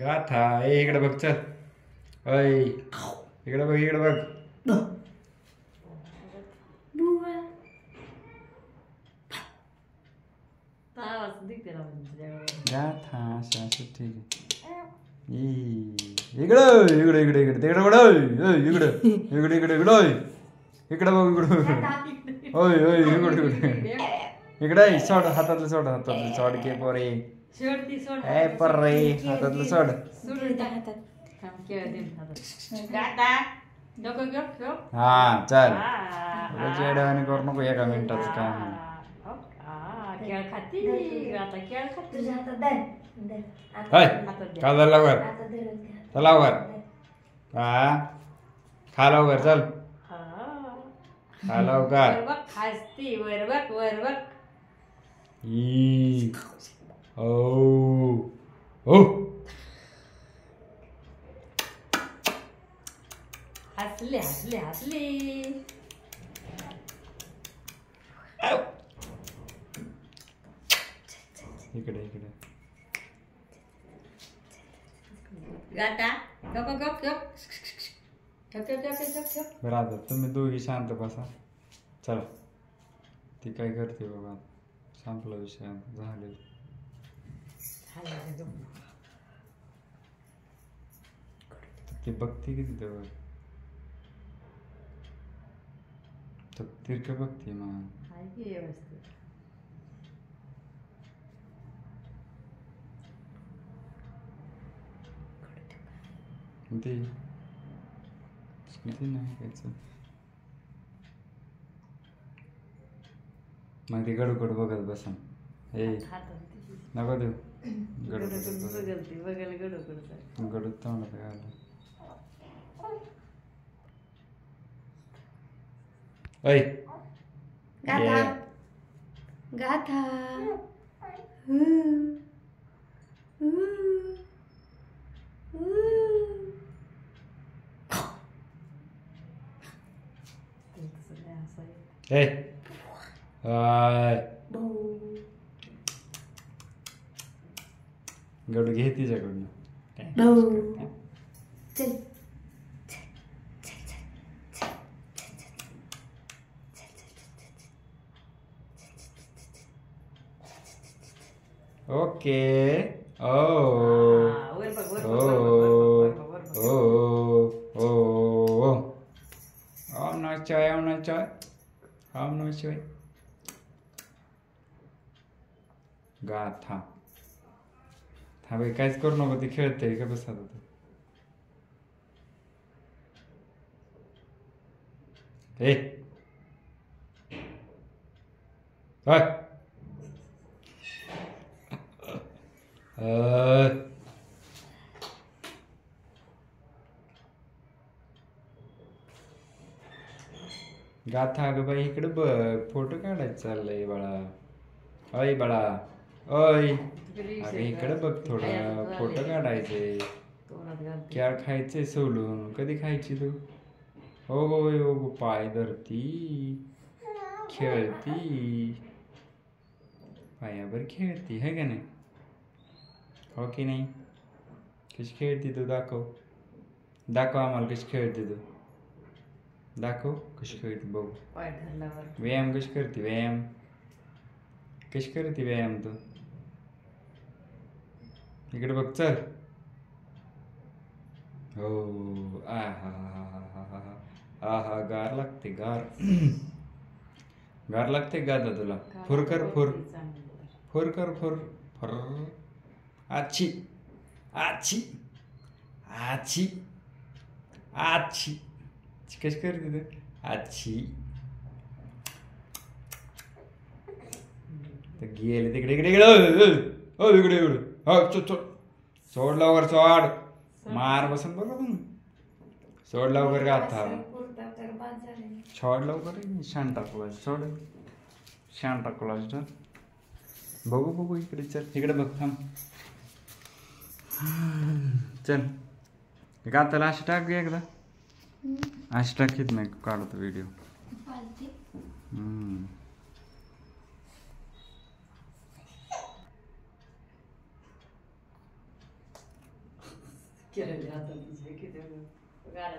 गाथा इकडे बघ चल. अय इकडे बघ इकडे बघ. गाथा अशा असं ठीक आहे. इकडं इकडे इकडे इकडे तिकडे इकडे इकडे इकडे इकडे इकडे बघ इकडे. होय होय इकडे इकडे इकडे सोड हातातलं सोड के पोरे. ए पर्रे हातातलं सोड. हा चल जेवण करू नको एका मिनिटाचं काम. का लवकर चल लवकर. हा खा लवकर चल खा लवकर. हसले हसले हसले. इकडे इकडे गाता गप गप गप गप गप गप. बरं आता तुम्ही दोघी शांत बसा. चला ती काय करते बाबा. संपला विषय झाले. ती बघते किती तेव्हा तिरकं बघते मग. ते नाही कायचं मग ते गडू गडू बघत बसा. हे नको देऊ गडू गडू तोंडात घाला. ऐ गाथा गाथा. ए गडू घे तिच्याकडून. चल ओके. ओ ओम नमः शिवाय ओम नमः शिवाय ओम नमः शिवाय. गाथा हा बाई काहीच करू नको. ती खेळते का बसा तू. ए गाथा अगं बाई इकडे बघ. फोटो काढायचं चाललंय बाळा. अय बाळा अय अगं इकडे बघ थोडं फोटो काढायचे. क्या खायचे सोलून कधी खायची तू. हो हो पाय धरती खेळती पायावर खेळती है का नाही. हो की नाही. कशी खेळती तू दाखव दाखव आम्हाला कशी खेळते तू. दाखव कशी खेळते बघू. व्यायाम कशी करते. व्यायाम कशी करते व्यायाम तू. इकडे बघ चल. हो आहा गार लागते गार. गार लागते गादा तुला. फुर कर फुर फुर कर फुर फुर. आची आची आची आची कशी करते तू. आची गेले तिकडे इकडे इकडे इकडे इकडे. हो सोड लवकर सोड. मार बसून बघ तुम्ही. सोड लवकर गाथा. सोड लवकर. शांता क्लॉज सोड. शांता क्लॉज बघू बघू इकडे चल. इकडे बघ थांब. चल गाताला अशी टाक एकदा. अशी टाकीत नाही काढतो व्हिडिओ. केलेले आता तुझे किती गाडा